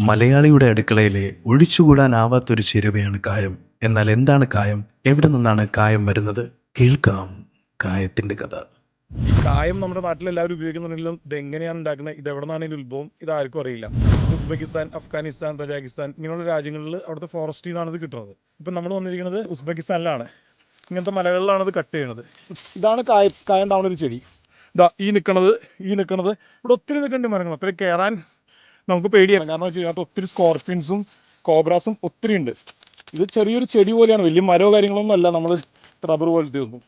മലയാളിയുടെ അടുക്കളയിലെ ഒഴിച്ചുകൂടാനാവാത്തൊരു ചേരുവയാണ് കായം. എന്നാൽ എന്താണ് കായം? എവിടെ നിന്നാണ് കായം വരുന്നത്? കേൾക്കാം കായത്തിൻ്റെ കഥ. ഈ കായം നമ്മുടെ നാട്ടിൽ എല്ലാവരും ഉപയോഗിക്കുന്നുണ്ടെങ്കിലും ഇത് എങ്ങനെയാണ് ഉണ്ടാക്കുന്നത്, ഇത് എവിടെ നിന്നാണ് ഇതിൻ്റെ ഉത്ഭവം, ഇത് ആർക്കും അറിയില്ല. ഉസ്ബെക്കിസ്ഥാൻ, അഫ്ഗാനിസ്ഥാൻ, തജാക്കിസ്ഥാൻ ഇങ്ങനെയുള്ള രാജ്യങ്ങളിൽ അവിടുത്തെ ഫോറസ്റ്റിൽ നിന്നാണ് ഇത് കിട്ടുന്നത്. ഇപ്പം നമ്മൾ വന്നിരിക്കുന്നത് ഉസ്ബെക്കിസ്ഥാനിലാണ്. ഇങ്ങനത്തെ മലകളിലാണ് ഇത് കട്ട് ചെയ്യുന്നത്. ഇതാണ് കായം ഉണ്ടാവുന്ന ഒരു ചെടി. ഈ നിൽക്കുന്നത് ഇവിടെ ഒത്തിരി നിൽക്കേണ്ട മരങ്ങൾ. അത്രയും കയറാൻ നമുക്ക് പേടിയാണ്. കാരണം വെച്ച് കഴിഞ്ഞാൽ ഒത്തിരി സ്കോർപ്പിയൻസും കോബ്രാസും ഒത്തിരി ഉണ്ട്. ഇത് ചെറിയൊരു ചെടി പോലെയാണ്, വലിയ മരമോ കാര്യങ്ങളൊന്നും അല്ല. നമ്മൾ റബ്ബർ പോലത്തെ ഒന്നും.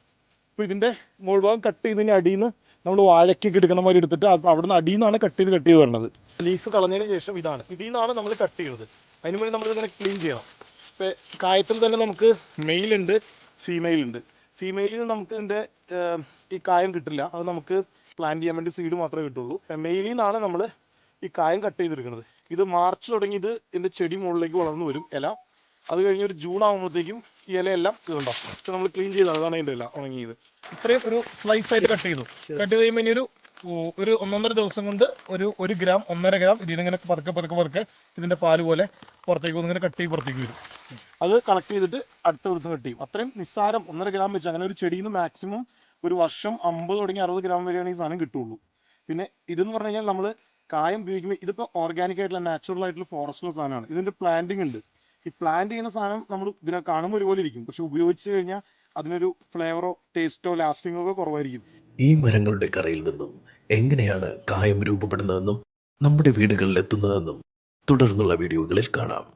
അപ്പോൾ ഇതിൻ്റെ മുകൾ ഭാഗം കട്ട് ചെയ്തതിന് അടിയിൽ നിന്ന് നമ്മൾ വാഴയ്ക്കൊക്കെ എടുക്കുന്ന മാതിരി എടുത്തിട്ട് അവിടെ നിന്ന് അടിയിൽ നിന്നാണ് കട്ട് ചെയ്ത് വരുന്നത്. ലീഫ് കളഞ്ഞതിന് ശേഷം ഇതിൽ നിന്നാണ് നമ്മൾ കട്ട് ചെയ്യുന്നത്. അതിന് വേണ്ടി നമ്മളിങ്ങനെ ക്ലീൻ ചെയ്യണം. ഇപ്പോൾ കായത്തിൽ തന്നെ നമുക്ക് മെയിലുണ്ട്, ഫീമെയിലുണ്ട്. ഫീമെയിലിൽ നമുക്ക് ഇതിൻ്റെ ഈ കായം കിട്ടില്ല. അത് നമുക്ക് പ്ലാന്റ് ചെയ്യാൻ വേണ്ടി സീഡ് മാത്രമേ കിട്ടുള്ളൂ. മെയിലിൽ നിന്നാണ് നമ്മൾ ഈ കായം കട്ട് ചെയ്തെടുക്കുന്നത്. ഇത് മാർച്ച് തുടങ്ങി ഇതിൻ്റെ ചെടി മുകളിലേക്ക് വളർന്നു വരും ഇല. അത് കഴിഞ്ഞ് ഒരു ജൂൺ ആകുമ്പോഴത്തേക്കും ഈ ഇലയെല്ലാം ഇതുണ്ടാവും. പക്ഷെ നമ്മൾ ക്ലീൻ ചെയ്തതാണ്, അതാണ് അതിൻ്റെ ഇല ഉണങ്ങിയത്. ഇത്രയും ഒരു സ്ലൈസ് ആയിട്ട് കട്ട് ചെയ്തു. കട്ട് ചെയ്ത് കഴിയുമ്പോൾ ഇനി ഒരു 1-1.5 ദിവസം കൊണ്ട് ഒരു ഗ്രാം 1.5 ഗ്രാം ഇതിങ്ങനെ പതുക്കെ ഇതിൻ്റെ പാല് പോലെ പുറത്തേക്ക് ഇങ്ങനെ കട്ട് ചെയ്ത് പുറത്തേക്ക് വരും. അത് കളക്ട് ചെയ്തിട്ട് അടുത്ത ദിവസം കട്ട് ചെയ്യും. അത്രയും നിസ്സാരം 1.5 ഗ്രാം വെച്ച് അങ്ങനെ ഒരു ചെടിയിൽ നിന്ന് മാക്സിമം ഒരു വർഷം 50 തുടങ്ങി 60 ഗ്രാം വരെയാണ് ഈ സാധനം കിട്ടുള്ളൂ. പിന്നെ ഇതെന്ന് പറഞ്ഞു കഴിഞ്ഞാൽ നമ്മൾ കായം ഉപയോഗിക്കുമ്പോൾ ഇതിപ്പോൾ ഓർഗാനിക് ആയിട്ടുള്ള നാച്ചുറൽ ആയിട്ടുള്ള ഫോറസ്റ്റിലെ സാധനമാണ്. ഇതിൻ്റെ പ്ലാന്റിംഗ് ഉണ്ട്. ഈ പ്ലാന്റ് ചെയ്യുന്ന സാധനം നമ്മൾ ഇതിനെ കാണുമ്പോൾ ഒരുപോലെ ഇരിക്കും, പക്ഷെ ഉപയോഗിച്ച് കഴിഞ്ഞാൽ അതിനൊരു ഫ്ലേവറോ ടേസ്റ്റോ ലാസ്റ്റിങ്ങോ ഒക്കെ കുറവായിരിക്കും. ഈ മരങ്ങളുടെ കറയിൽ നിന്നും എങ്ങനെയാണ് കായം രൂപപ്പെടുന്നതെന്നും നമ്മുടെ വീടുകളിൽ എത്തുന്നതെന്നും തുടർന്നുള്ള വീഡിയോകളിൽ കാണാം.